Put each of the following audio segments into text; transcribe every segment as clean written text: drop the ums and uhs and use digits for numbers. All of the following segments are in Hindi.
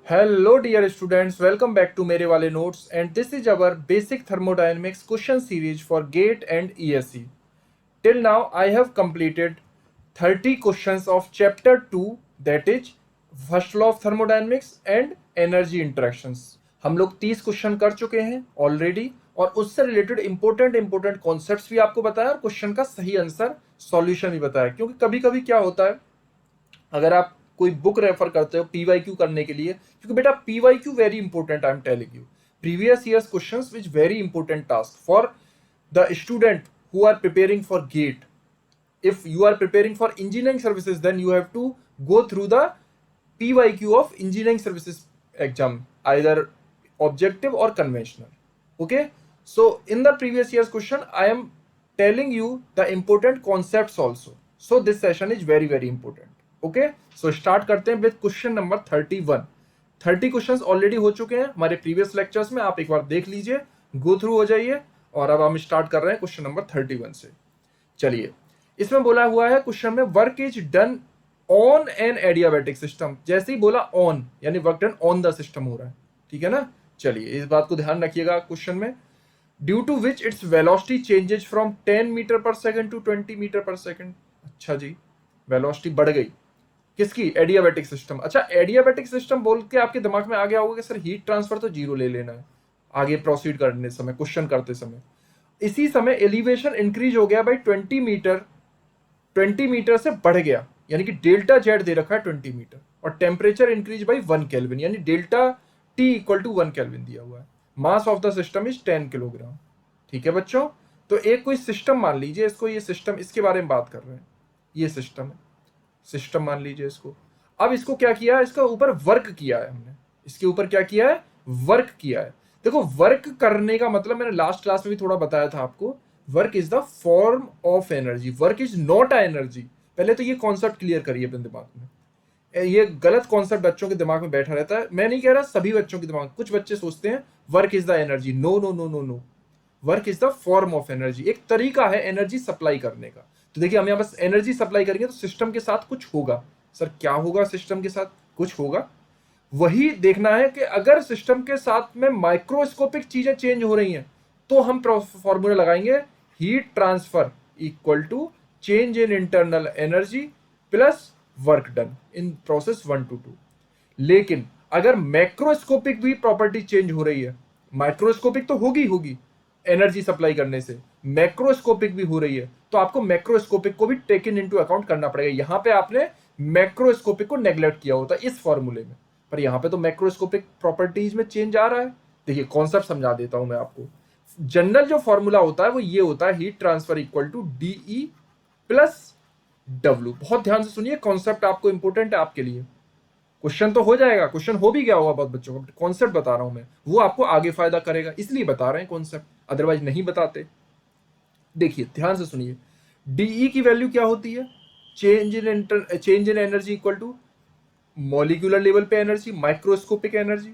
Hello dear students, welcome back to मेरे वाले notes and this is our basic thermodynamics question series for GATE and ESE. Till now I have completed 30 questions of chapter 2, that is first law of thermodynamics and energy interactions. हम लोग 30 क्वेश्चन कर चुके हैं ऑलरेडी और उससे रिलेटेड इंपॉर्टेंट कॉन्सेप्ट्स भी आपको बताया और क्वेश्चन का सही आंसर सॉल्यूशन भी बताया, क्योंकि कभी कभी क्या होता है अगर आप कोई बुक रेफर करते हो पीवाईक्यू करने के लिए, क्योंकि बेटा PYQ very important, I am telling you, previous years questions which very important task for the student who are preparing for GATE. If you are preparing for engineering services, then you have to go through the PYQ of engineering services exam, either objective or conventional. Okay, so in the previous year's question I am telling you the important concepts also, so this session is very important. Okay, so start करते हैं with question number 31. 30 questions already हो चुके हैं हमारे प्रीवियस लेक्चर्स में, आप एक बार देख लीजिए, गो थ्रू हो जाइए. और अब हम स्टार्ट कर रहे हैं क्वेश्चन नंबर 31 से. चलिए, इसमें बोला हुआ है क्वेश्चन में work is done on an adiabatic system. जैसे ही बोला ऑन यानी work done on the system हो रहा है, ठीक है ना. चलिए इस बात को ध्यान रखिएगा क्वेश्चन में. Due to which its velocity changes from 10 metre पर सेकंड टू 20 मीटर पर सेकंड. अच्छा जी, वेलोसिटी बढ़ गई किसकी? Adiabatic system. अच्छा, एडियाबैटिक सिस्टम बोल के आपके दिमाग में आ गया होगा कि सर हीट ट्रांसफर तो जीरो ले लेना है आगे प्रोसीड करने समय, क्वेश्चन करते समय. इसी समय एलिवेशन इंक्रीज हो गया बाई 20 मीटर, 20 मीटर से बढ़ गया, यानी कि डेल्टा जेड दे रखा है 20 मीटर, और टेम्परेचर इंक्रीज बाई 1 केल्विन, यानी delta T equal to 1 kelvin दिया हुआ है. Mass of the system is 10 kilogram. ठीक है बच्चों, तो एक कोई सिस्टम मान लीजिए इसको, ये सिस्टम, इसके बारे में बात कर रहे हैं, ये सिस्टम है, सिस्टम मान लीजिए इसको. अब इसको क्या किया है, इसका ऊपर वर्क किया है हमने, इसके ऊपर क्या किया है, वर्क किया है. देखो, वर्क करने का मतलब मैंने लास्ट क्लास में भी थोड़ा बताया था आपको, work is the form of energy, work is not a energy. पहले तो ये कॉन्सेप्ट क्लियर करिए अपने दिमाग में. ये गलत कॉन्सेप्ट बच्चों के दिमाग में बैठा रहता है. मैं नहीं कह रहा सभी बच्चों के दिमाग, कुछ बच्चे सोचते हैं work is the energy. No no no no no, work is the form of energy, एक तरीका है एनर्जी सप्लाई करने का. तो देखिए, हम यहाँ बस एनर्जी सप्लाई करेंगे तो सिस्टम के साथ कुछ होगा. सर क्या होगा सिस्टम के साथ? कुछ होगा. वही देखना है कि अगर सिस्टम के साथ में माइक्रोस्कोपिक चीजें चेंज हो रही हैं तो हम फॉर्मूला लगाएंगे heat transfer equal to change in internal energy plus work done in process 1 to 2. लेकिन अगर मैक्रोस्कोपिक भी प्रॉपर्टी चेंज हो रही है, माइक्रोस्कोपिक तो होगी एनर्जी सप्लाई करने से, मैक्रोस्कोपिक भी हो रही है, तो आपको मैक्रोस्कोपिक को भी टेक इन इनटू अकाउंट करना पड़ेगा. यहां पे आपने मैक्रोस्कोपिक को नेग्लेक्ट किया होता इस फॉर्मूले में, पर यहां पे तो मैक्रोस्कोपिक प्रॉपर्टीज में चेंज आ रहा है. देखिए कॉन्सेप्ट समझा देता हूं मैं आपको. जनरल जो फॉर्मूला होता है वो ये होता है, heat transfer equal to d E plus W. बहुत ध्यान से सुनिए, कॉन्सेप्ट आपको इंपॉर्टेंट है आपके लिए. क्वेश्चन तो हो जाएगा, क्वेश्चन हो भी गया होगा बहुत बच्चों को, कॉन्सेप्ट बता रहा हूं मैं, वो आपको आगे फायदा करेगा इसलिए बता रहे हैं कॉन्सेप्ट, अदरवाइज नहीं बताते. देखिए ध्यान से सुनिए, डीई की वैल्यू क्या होती है? Change in energy equal to molecular level पे एनर्जी, माइक्रोस्कोपिक एनर्जी.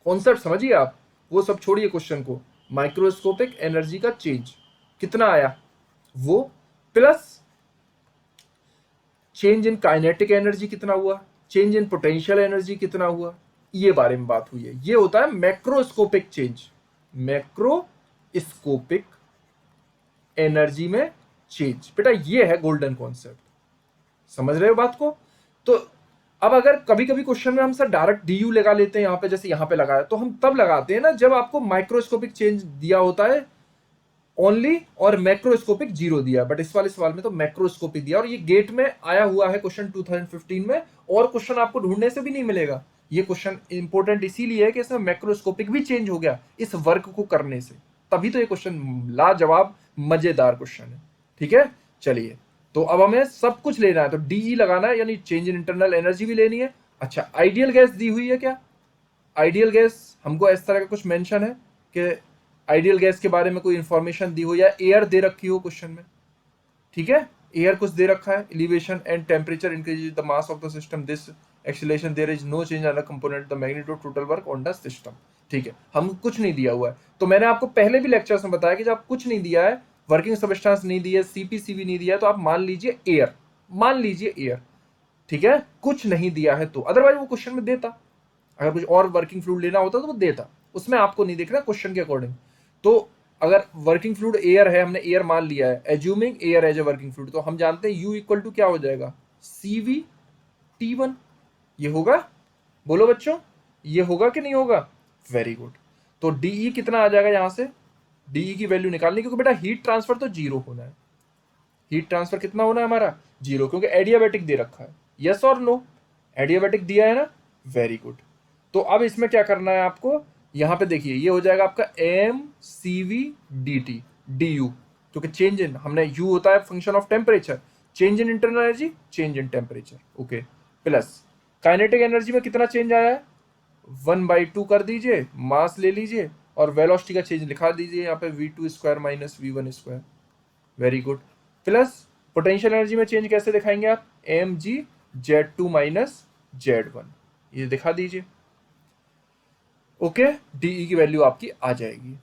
कॉन्सेप्ट समझिए आप, वो सब छोड़िए क्वेश्चन को. माइक्रोस्कोपिक एनर्जी का चेंज कितना आया वो, plus change in kinetic energy कितना हुआ, चेंज इन पोटेंशियल एनर्जी कितना हुआ, ये बारे में बात हुई है. ये होता है मैक्रोस्कोपिक चेंज, मैक्रोस्कोपिक एनर्जी में चेंज. बेटा ये है गोल्डन कॉन्सेप्ट, समझ रहे हो बात को? तो अब अगर कभी कभी क्वेश्चन में हम सर डायरेक्ट डीयू लगा लेते हैं, यहां पे जैसे यहां पे लगाया, तो हम तब लगाते हैं ना जब आपको माइक्रोस्कोपिक चेंज दिया होता है ओनली और मैक्रोस्कोपिक जीरो दिया. बट इस वाले सवाल में तो मैक्रोस्कोपिक दिया, और ये गेट में आया हुआ है क्वेश्चन 2015 में, और क्वेश्चन आपको ढूंढने से भी नहीं मिलेगा. ये क्वेश्चन इंपॉर्टेंट इसीलिए है कि इसमें मैक्रोस्कोपिक भी चेंज हो गया इस वर्क को करने से, तभी तो ये क्वेश्चन लाजवाब मजेदार क्वेश्चन है. ठीक है, चलिए, तो अब हमें सब कुछ लेना है, तो डीई लगाना है, यानी चेंज इन इंटरनल एनर्जी भी लेनी है. अच्छा, आइडियल गैस दी हुई है क्या? आइडियल गैस हमको इस तरह का कुछ मेंशन है कि आइडियल गैस के बारे में कोई इंफॉर्मेशन दी हो, या एयर दे रखी हो क्वेश्चन में. ठीक है, एयर कुछ दे रखा है, elevation and temperature increase the mass of the system, this acceleration there is no change in the component the magnitude total work on the system. ठीक है, हम कुछ नहीं दिया हुआ है. तो मैंने आपको पहले भी लेक्चर्स में बताया कि जब कुछ नहीं दिया है, वर्किंग सब्सटेंस नहीं दी है, सीपीसीबी नहीं दिया है, तो आप मान लीजिए एयर, मान लीजिए एयर. ठीक है, कुछ नहीं दिया है तो, अदरवाइज वो क्वेश्चन में देता, अगर कुछ और वर्किंग फ्लूइड लेना होता तो वो देता, उसमें आपको नहीं देखना क्वेश्चन के अकॉर्डिंग। तो अगर वर्किंग फ्लूइड एयर है, हमने एयर मान लिया है, assuming air as a working fluid, तो हम जानते हैं यू इक्वल टू क्या हो जाएगा, CV T1। ये होगा, बोलो बच्चों, ये होगा कि नहीं होगा? Very good. तो DE कितना आ जाएगा यहाँ से, DE की वैल्यू निकालनी, क्योंकि बेटा हीट ट्रांसफर तो जीरो होना है, हीट ट्रांसफर कितना होना है हमारा, जीरो, क्योंकि एडियाबैटिक दे रखा है। यस और नो? एडियाबैटिक दिया है ना, वेरी गुड। तो अब इसमें क्या करना है आपको, यहाँ पे देखिए ये हो जाएगा आपका mCV/dt du, क्योंकि चेंज इन, हमने u होता है function of temperature, change in internal energy, change in temperature, okay, plus kinetic energy में कितना चेंज आया है, 1/2 कर दीजिए, मास ले लीजिए और वेलोसिटी का चेंज लिखा दीजिए यहाँ पे v2² minus v1², very good, plus potential energy में चेंज कैसे दिखाएंगे आप, mgz2 माइनस z1, ये दिखा दीजिए, ओके, DE की वैल्यू आपकी आ जाएगी।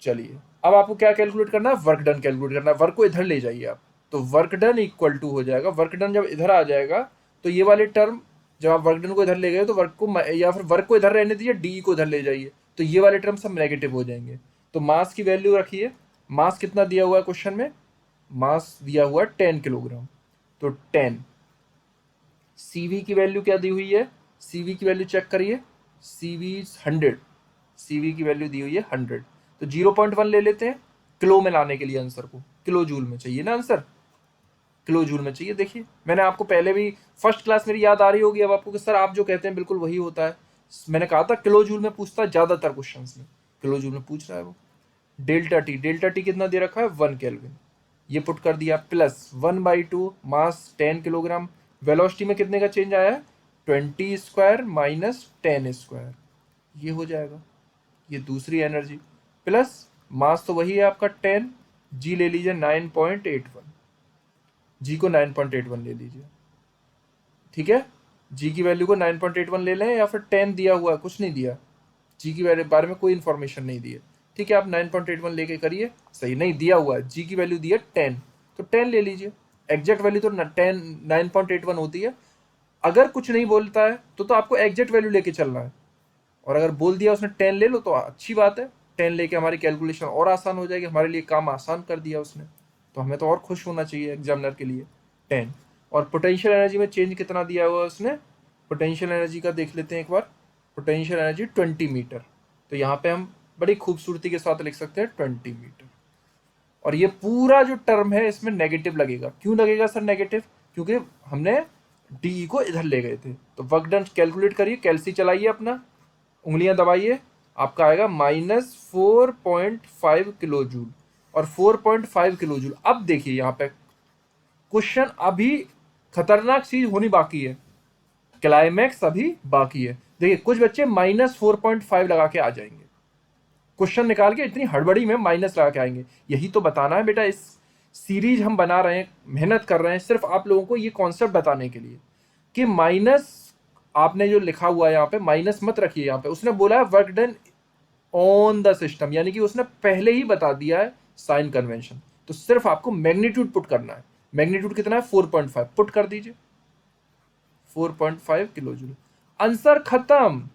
चलिए अब आपको क्या कैलकुलेट करना है, वर्क डन कैलकुलेट करना है, वर्क को इधर ले जाइए आप, तो वर्क डन इक्वल टू हो जाएगा, वर्क डन जब इधर आ जाएगा तो ये वाले टर्म, जब आप वर्क डन को इधर ले गए तो वर्क को, या फिर वर्क को इधर रहने दीजिए, DE को इधर ले जाइए, तो ये वाले टर्म सब नेगेटिव हो जाएंगे। तो मास की वैल्यू रखिए, मास कितना दिया हुआ है क्वेश्चन में, मास दिया हुआ है 10 किलोग्राम, तो 10। CV की वैल्यू क्या दी हुई है, CV की वैल्यू चेक करिए, CV 100, CV की वैल्यू दी हुई है 100, तो 0.1 ले लेते हैं, किलो में लाने के लिए आंसर को, किलो जूल में चाहिए ना आंसर, किलो जूल में चाहिए। देखिए मैंने आपको पहले भी फर्स्ट क्लास मेरी याद आ रही होगी अब आपको कि सर आप जो कहते हैं बिल्कुल वही होता है, मैंने कहा था किलो जूल में पूछता है ज्यादातर क्वेश्चन में, किलो जूल में पूछ रहा है वो। डेल्टा टी कितना दे रखा है, 1 केल्विन, ये पुट कर दिया, प्लस 1/2 मास 10 किलोग्राम, वेलोसिटी में कितने का चेंज आया है, 20² माइनस 10², ये हो जाएगा, ये दूसरी एनर्जी, प्लस मास तो वही है आपका 10, जी ले लीजिए 9.81, जी को 9.81 ले लीजिए, ठीक है, जी की वैल्यू को 9.81 ले लें, या फिर 10 दिया हुआ है, कुछ नहीं दिया, जी की बारे में कोई इन्फॉर्मेशन नहीं दी है, ठीक है, आप 9.81 लेके करिए, सही नहीं दिया हुआ है, जी की वैल्यू दी है 10, तो 10 ले लीजिए, एग्जैक्ट वैल्यू तो 10 9.81 होती है, अगर कुछ नहीं बोलता है तो आपको एग्जैक्ट वैल्यू लेके चलना है, और अगर बोल दिया उसने 10 ले लो तो अच्छी बात है, 10 लेके हमारी कैलकुलेशन और आसान हो जाएगी, हमारे लिए काम आसान कर दिया उसने, तो हमें तो और खुश होना चाहिए एग्जामिनर के लिए, 10। और पोटेंशियल एनर्जी में चेंज कितना दिया हुआ है उसने, पोटेंशियल एनर्जी का देख लेते हैं एक बार, पोटेंशियल एनर्जी 20 मीटर, तो यहाँ पे हम बड़ी खूबसूरती के साथ लिख सकते हैं 20 मीटर, और ये पूरा जो टर्म है इसमें नेगेटिव लगेगा, क्यों लगेगा सर नेगेटिव, क्योंकि हमने DE को इधर ले गए थे। तो वर्क डन कैलकुलेट करिए, कैलसी चलाइए अपना, उंगलियां दबाइए, आपका आएगा -4.5 किलो जूल, और 4.5 किलो जूल। अब देखिए यहाँ पे क्वेश्चन अभी खतरनाक चीज होनी बाकी है, क्लाइमैक्स अभी बाकी है। देखिए कुछ बच्चे -4.5 लगा के आ जाएंगे, क्वेश्चन निकाल के इतनी हड़बड़ी में माइनस लगा के आएंगे, यही तो बताना है बेटा, इस सीरीज हम बना रहे हैं, मेहनत कर रहे हैं सिर्फ आप लोगों को ये कॉन्सेप्ट बताने के लिए कि माइनस, आपने जो लिखा हुआ है यहाँ पे माइनस मत रखिए, यहाँ पे उसने बोला है work done on the system, यानी कि उसने पहले ही बता दिया है साइन कन्वेंशन, तो सिर्फ आपको मैग्नीट्यूड पुट करना है, मैग्नीट्यूड कितना है 4.5, पुट कर दीजिए 4.5 किलो जूल, आंसर खत्म,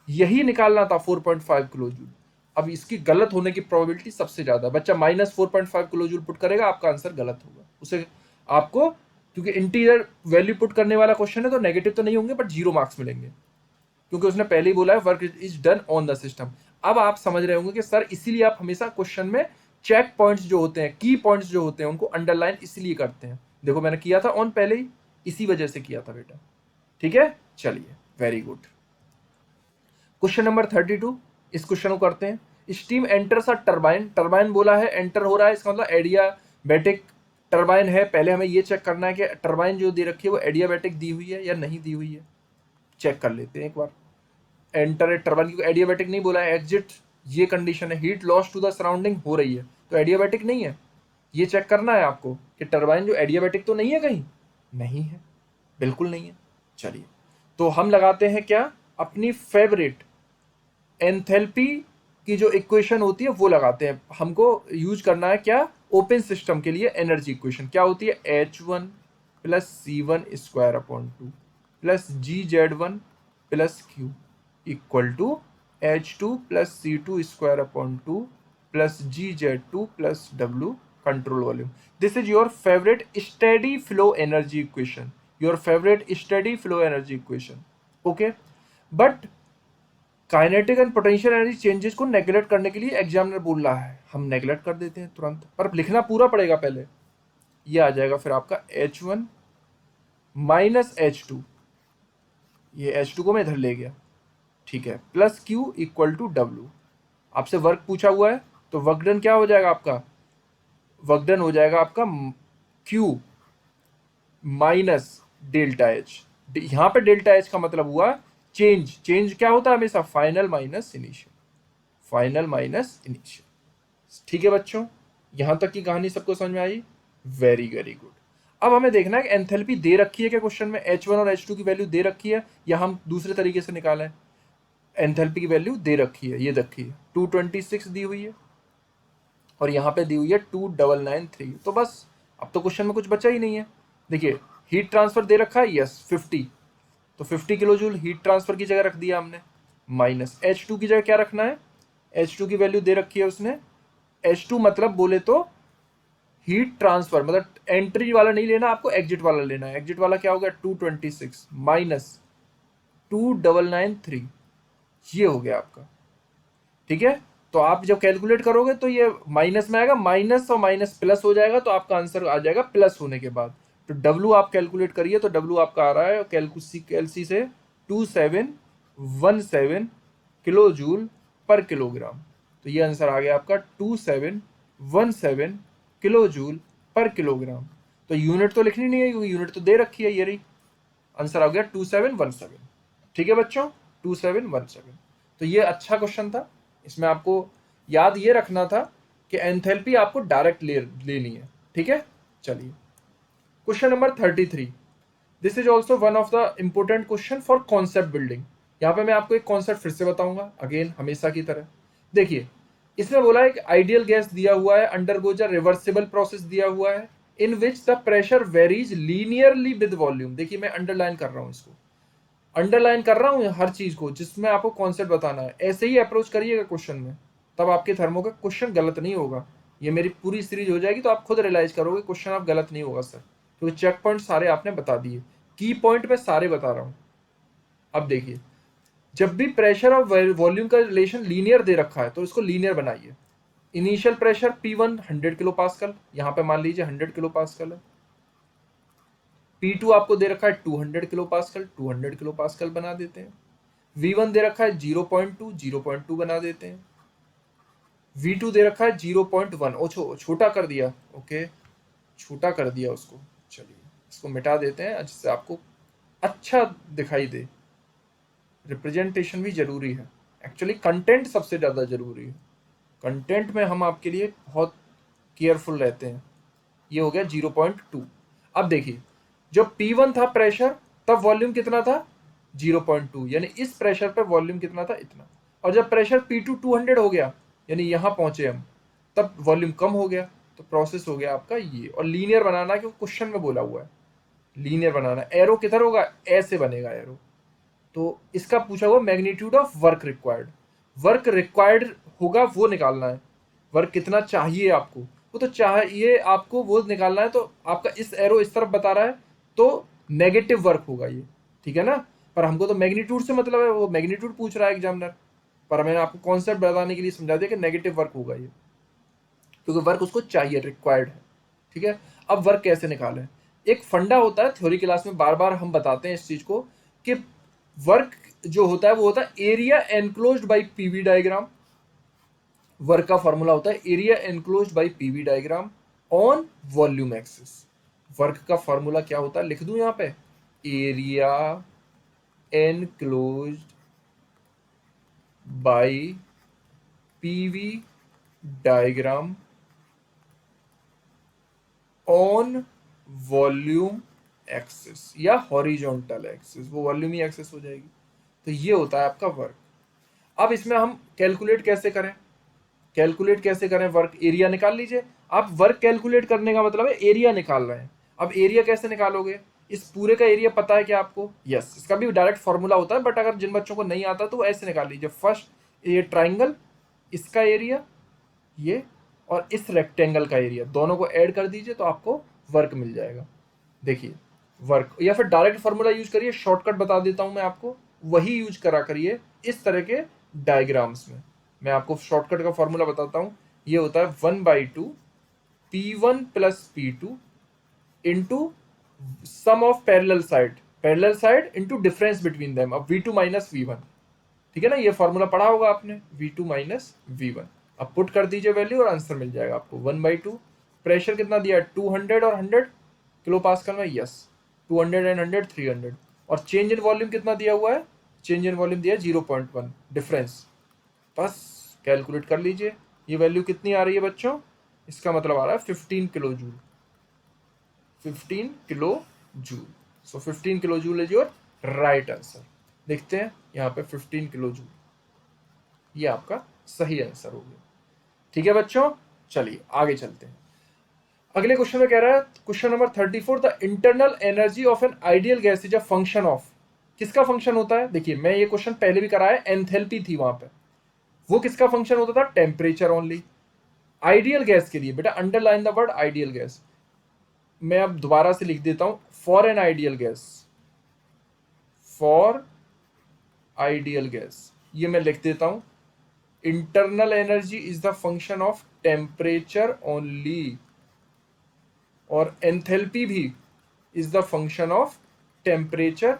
यही निकालना था 4.5 किलो जूल। अब इसकी गलत होने की प्रोबेबिलिटी सबसे ज्यादा, बच्चा -4.5 किलो जूल पुट करेगा, आपका आंसर गलत होगा, उसे आपको, क्योंकि इंटीरियर वैल्यू पुट करने वाला क्वेश्चन है तो नेगेटिव तो नहीं होंगे बट 0 मार्क्स मिलेंगे, क्योंकि उसने पहले ही बोला है work is done on the system. अब आप समझ रहे होंगे कि सर इसीलिए आप हमेशा क्वेश्चन में चेक पॉइंट्स जो होते हैं, की पॉइंट्स जो होते हैं, उनको अंडरलाइन इसलिए करते हैं, देखो मैंने किया था ऑन पहले ही, इसी वजह से किया था बेटा, ठीक है। चलिए वेरी गुड, क्वेश्चन नंबर 32, इस क्वेश्चन को करते हैं। Steam enters a turbine, turbine बोला है, एंटर हो रहा है, इसका मतलब एडियाबैटिक टरबाइन है। पहले हमें ये चेक करना है कि टरबाइन जो दे रखी है वो एडियाबैटिक दी हुई है या नहीं दी हुई है, चेक कर लेते हैं एक बार। एंटर ए टरबाइन, क्योंकि एडियाबैटिक नहीं बोला है, एग्जिट ये कंडीशन है, heat loss to the surrounding हो रही है, तो एडियाबैटिक नहीं है, ये चेक करना है आपको कि टरबाइन जो एडियाबैटिक तो नहीं है, कहीं नहीं है, बिल्कुल नहीं है। चलिए तो हम लगाते हैं क्या, अपनी फेवरेट एंथैल्पी की जो इक्वेशन होती है वो लगाते हैं, हमको यूज करना है क्या, ओपन सिस्टम के लिए एनर्जी इक्वेशन क्या होती है, H1 plus C1 square upon 2 plus GZ1 plus Q equal to H2 plus C2 square upon 2 plus GZ2 plus W control volume. This is your favorite steady flow energy equation. Your favorite steady flow energy equation. Okay? But kinetic and potential energy changes को नेगलेक्ट करने के लिए एग्जामिनर बोल रहा है, हम नेगलेक्ट कर देते हैं तुरंत, पर लिखना पूरा पड़ेगा पहले. ये आ जाएगा फिर आपका H1 माइनस H2, ये H2 को मैं इधर ले गया, ठीक है, plus Q equal to W. आपसे वर्क पूछा हुआ है तो वर्क डन क्या हो जाएगा आपका, वर्क डन हो जाएगा आपका Q माइनस डेल्टा H. यहाँ पे डेल्टा H का मतलब हुआ चेंज. चेंज क्या होता है हमेशा, final minus initial, final minus initial. ठीक है बच्चों, यहां तक की कहानी सबको समझ में आई. Very very good. अब हमें देखना है कि एंथैल्पी दे रखी है क्या क्वेश्चन में, H1 और H2 की वैल्यू दे रखी है या हम दूसरे तरीके से निकालें. एंथैल्पी की वैल्यू दे रखी है, ये रखी है 226 दी हुई है और यहाँ पे दी हुई है 2993. तो बस अब तो क्वेश्चन में कुछ बचा ही नहीं है. देखिए हीट ट्रांसफर दे रखा है, यस 50, तो 50 किलो जूल हीट ट्रांसफर की जगह रख दिया हमने. माइनस H2 की जगह क्या रखना है, H2 की वैल्यू दे रखी है उसने. H2 मतलब बोले तो हीट ट्रांसफर, मतलब एंट्री वाला नहीं लेना आपको, एग्जिट वाला लेना है. एग्जिट वाला क्या हो गया 226 माइनस 2993, ये हो गया आपका. ठीक है, तो आप जब कैलकुलेट करोगे तो ये माइनस में आएगा, माइनस और माइनस प्लस हो जाएगा, तो आपका आंसर आ जाएगा प्लस होने के बाद. तो W आप कैलकुलेट करिए, तो W आपका आ रहा है कैलसी से 2717 किलो जूल पर किलोग्राम. तो ये आंसर आ गया आपका 2717 किलो जूल पर किलोग्राम. तो यूनिट तो लिखनी नहीं है क्योंकि यूनिट तो दे रखी है, ये रही. आंसर आ गया 2717. ठीक है बच्चों, 2717. तो ये अच्छा क्वेश्चन था. इसमें आपको याद ये रखना था कि एंथैल्पी आपको डायरेक्ट लेनी है. ठीक है, चलिए question number 33. This is also one of the important question for concept building. यहाँ पे मैं आपको एक कॉन्सेप्ट फिर से बताऊंगा, अगेन हमेशा की तरह. देखिए इसमें बोला है कि आइडियल गैस दिया हुआ है, अंडरगोज अ रिवर्सिबल प्रोसेस दिया हुआ है in which the pressure varies linearly with volume. देखिए मैं अंडरलाइन कर रहा हूँ इसको, अंडरलाइन कर रहा हूँ हर चीज को जिसमें आपको कॉन्सेप्ट बताना है. ऐसे ही अप्रोच करिएगा क्वेश्चन में, तब आपके थर्मो का क्वेश्चन गलत नहीं होगा. ये मेरी पूरी सीरीज हो जाएगी तो आप खुद रियलाइज करोगे क्वेश्चन आप गलत नहीं होगा सर, क्योंकि चेक पॉइंट सारे आपने बता दिए, की पॉइंट मैं सारे बता रहा हूँ. अब देखिए जब भी प्रेशर और वॉल्यूम का रिलेशन लीनियर दे रखा है तो इसको लीनियर बनाइए. Initial pressure P1 100 kilo pascal, यहाँ पे मान लीजिए 100 किलो पास्कल है. P2 आपको दे रखा है 200 किलो पास्कल, 200 किलो पास्कल बना देते हैं. V1 दे रखा है 0.2, 0.2 बना देते हैं. V2 दे रखा है 0.1, छोटा कर दिया, ओके छोटा कर दिया उसको. चलिए इसको मिटा देते हैं जिससे आपको अच्छा दिखाई दे. रिप्रेजेंटेशन भी जरूरी है, एक्चुअली कंटेंट सबसे ज़्यादा जरूरी है. कंटेंट में हम आपके लिए बहुत केयरफुल रहते हैं. ये हो गया 0.2. अब देखिए जब P1 था प्रेशर तब वॉल्यूम कितना था 0.2, यानी इस प्रेशर पर वॉल्यूम कितना था इतना. और जब प्रेशर P2 200 हो गया यानी यहाँ पहुंचे हम, तब वॉल्यूम कम हो गया. तो प्रोसेस हो गया आपका ये. और लीनियर बनाना क्योंकि क्वेश्चन में बोला हुआ है लीनियर बनाना. एरो किधर होगा, ऐसे बनेगा एरो. तो इसका पूछा हुआ magnitude of work required. Work required होगा वो निकालना है, वर्क कितना चाहिए आपको वो तो चाहिए आपको वो निकालना है. तो आपका इस एरो इस तरफ बता रहा है तो नेगेटिव वर्क होगा ये, ठीक है ना. पर हमको तो मैग्नीट्यूड से मतलब है, वो मैग्नीट्यूड पूछ रहा है एग्जामिनर. पर मैंने आपको कॉन्सेप्ट बताने के लिए समझा दिया कि नेगेटिव वर्क होगा ये, क्योंकि वर्क उसको चाहिए, रिक्वायर्ड है. ठीक है, अब वर्क कैसे निकालें. एक फंडा होता है थ्योरी क्लास में, बार बार हम बताते हैं इस चीज को कि वर्क जो होता है वो होता है area enclosed bye PV diagram. Work का फॉर्मूला होता है area enclosed bye PV diagram on volume axis. Work का फॉर्मूला क्या होता है, लिख दूं यहां पे, area enclosed bye PV diagram on volume axis या हॉरिजॉन्टल एक्सिस, वो वॉल्यूम ही एक्सिस हो जाएगी. तो ये होता है आपका वर्क. अब इसमें हम कैलकुलेट कैसे करें, कैलकुलेट कैसे करें वर्क, एरिया निकाल लीजिए आप. वर्क कैलकुलेट करने का मतलब है एरिया निकाल रहे हैं. अब एरिया कैसे निकालोगे? इस पूरे का एरिया पता है क्या आपको? यस, इसका भी डायरेक्ट फॉर्मूला होता है, बट अगर जिन बच्चों को नहीं आता तो वो ऐसे निकाल लीजिए। फर्स्ट ये ट्राइंगल, इसका एरिया ये, और इस रेक्टेंगल का एरिया, दोनों को ऐड कर दीजिए तो आपको वर्क मिल जाएगा। देखिए वर्क, या फिर डायरेक्ट फॉर्मूला यूज करिए, शॉर्टकट बता देता हूं मैं आपको, वही यूज करा करिए इस तरह के डायग्राम्स में। मैं आपको शॉर्टकट का फॉर्मूला बताता हूं, ये होता है 1/2 P1 plus P2 into sum of parallel side into difference between them, अब V2 माइनस V1। ठीक है ना, ये फॉर्मूला पढ़ा होगा आपने, V2 माइनस V1। अब पुट कर दीजिए वैल्यू और आंसर मिल जाएगा आपको 1/2। प्रेशर कितना दिया है? 200 और 100 किलो पास्कल में, यस 200 एंड 100 300। और चेंज इन वॉल्यूम कितना दिया हुआ है? चेंज इन वॉल्यूम दिया है 0.1 डिफरेंस। बस कैलकुलेट कर लीजिए ये वैल्यू कितनी आ रही है बच्चों, इसका मतलब आ रहा है 15 kilo joule. 15 kilo joule. So 15 kilo joule is your right answer. देखते हैं यहाँ पे 15 किलो जूल, ये आपका सही आंसर हो गया। ठीक है बच्चों, चलिए आगे चलते हैं। अगले क्वेश्चन में कह रहा है, question number 34, the internal energy of an ideal gas is a function of. किसका फंक्शन होता है? देखिए मैं ये क्वेश्चन पहले भी कराया, एंथैल्पी थी वहां पे, वो किसका फंक्शन होता था? Temperature only. आइडियल गैस के लिए बेटा underline the word ideal gas. मैं अब दोबारा से लिख देता हूं, for an ideal gas, for ideal gas, ये मैं लिख देता हूं, internal energy is the function of temperature only, और एंथैल्पी भी is the function of temperature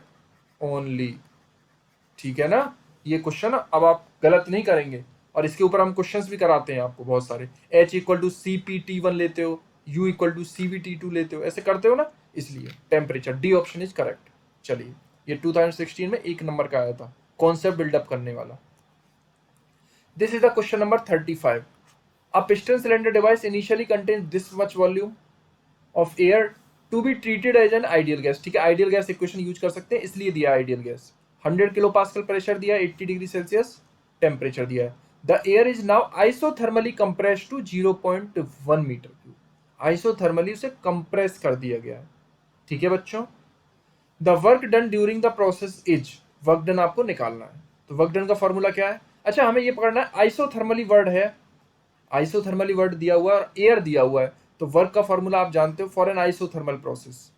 only. ठीक है ना, ये क्वेश्चन अब आप गलत नहीं करेंगे, और इसके ऊपर हम क्वेश्चंस भी कराते हैं आपको बहुत सारे। H इक्वल टू CpT1 लेते हो, U इक्वल टू CvT2 लेते हो, ऐसे करते हो ना, इसलिए temperature, D option is correct. चलिए ये 2016 में 1 नंबर का आया था, कॉन्सेप्ट बिल्डअप करने वाला। This is the question number 35। A piston cylinder device initially contains this much volume of air to be treated as an ideal gas। ठीक है, आइडियल गैस इक्वेशन यूज कर सकते हैं, इसलिए दिया ideal gas. 100 kilo pascal pressure दिया है, 80 डिग्री सेल्सियस टेम्परेचर दिया है। The air is now isothermally compress to 0.1 metre cube. Isothermally उसे कंप्रेस कर दिया गया है। ठीक है बच्चों, the work done during the process is, work done आपको निकालना है, तो वर्क डन का फॉर्मूला क्या है? अच्छा हमें ये पकड़ना है, आइसोथर्मली वर्ड है, आइसोथर्मली वर्ड दिया हुआ है और एयर दिया हुआ है, तो वर्क का फॉर्मूला आप जानते हो, for an isothermal process,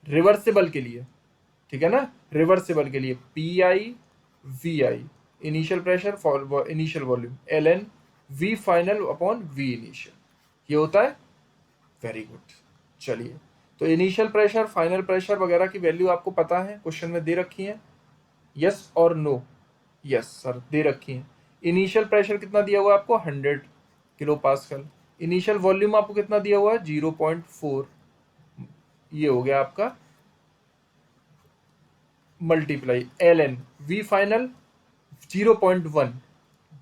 reversible के लिए, ठीक है ना, रिवर्सिबल के लिए PI/VI, initial pressure for initial volume, LN V final upon V initial, ये होता है। Very good. चलिए, तो इनिशियल प्रेशर, फाइनल प्रेशर वगैरह की वैल्यू आपको पता है, क्वेश्चन में दे रखी है, यस और नो? यस सर दे रखी है। इनिशियल प्रेशर कितना दिया हुआ है आपको? 100 किलो पास्कल। इनिशियल वॉल्यूम आपको कितना दिया हुआ है? 0.4। ये हो गया आपका multiply LN V final 0.1,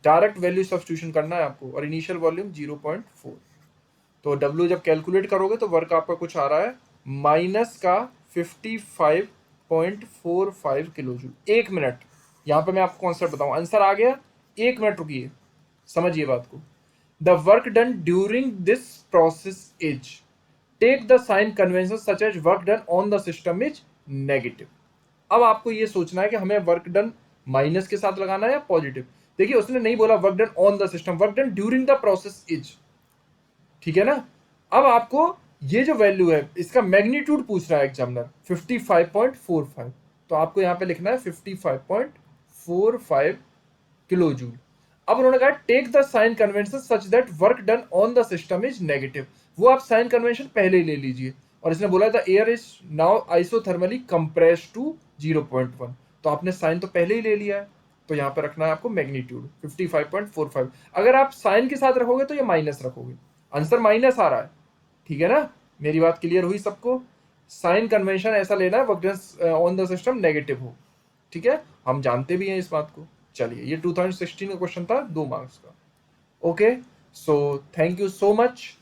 direct value substitution करना है आपको, और इनिशियल वॉल्यूम 0.4। तो W जब कैलकुलेट करोगे तो वर्क आपका कुछ आ रहा है माइनस का 55.45 किलो जूल। 1 मिनट, यहाँ पे मैं आपको कॉन्सेप्ट बताऊँ, आंसर आ गया, 1 मिनट रुकिए, समझिए बात को। The work done during this process is, take the sign convention such as work done on the system is negative. अब आपको ये सोचना है कि हमें वर्क डन माइनस के साथ लगाना है या पॉजिटिव। देखिए उसने नहीं बोला work done on the system, work done during the process is, ठीक है ना। अब आपको ये जो वैल्यू है इसका मैग्नीट्यूड पूछ रहा है एग्जामिनर, 55.45, तो आपको यहां पे लिखना है 55.45 किलो जूल। अब उन्होंने कहा take the sign convention such that work done on the system is negative, वो आप साइन कन्वेंशन पहले ही ले लीजिए, और इसने बोला the air is now isothermally compress to 0.1, तो आपने साइन तो पहले ही ले लिया है, तो यहां पर रखना है आपको मैग्नीट्यूड 55.45। अगर आप साइन के साथ रखोगे तो ये माइनस रखोगे, आंसर माइनस आ रहा है, ठीक है ना। मेरी बात क्लियर हुई सबको? साइन कन्वेंशन ऐसा लेना है work done on the system negative हो, ठीक है, हम जानते भी हैं इस बात को। चलिए ये 2016 का क्वेश्चन था, 2 मार्क्स का। Okay, so thank you so much.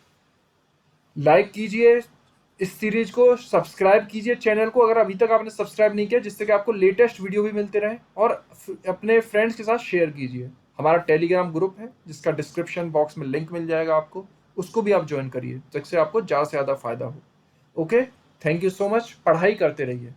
Like कीजिए इस सीरीज को, सब्सक्राइब कीजिए चैनल को अगर अभी तक आपने सब्सक्राइब नहीं किया, जिससे कि आपको लेटेस्ट वीडियो भी मिलते रहे, और अपने फ्रेंड्स के साथ शेयर कीजिए। हमारा टेलीग्राम ग्रुप है जिसका डिस्क्रिप्शन बॉक्स में लिंक मिल जाएगा आपको, उसको भी आप ज्वाइन करिए, जिससे आपको ज़्यादा से ज़्यादा फायदा हो। Okay, thank you so much, पढ़ाई करते रहिए।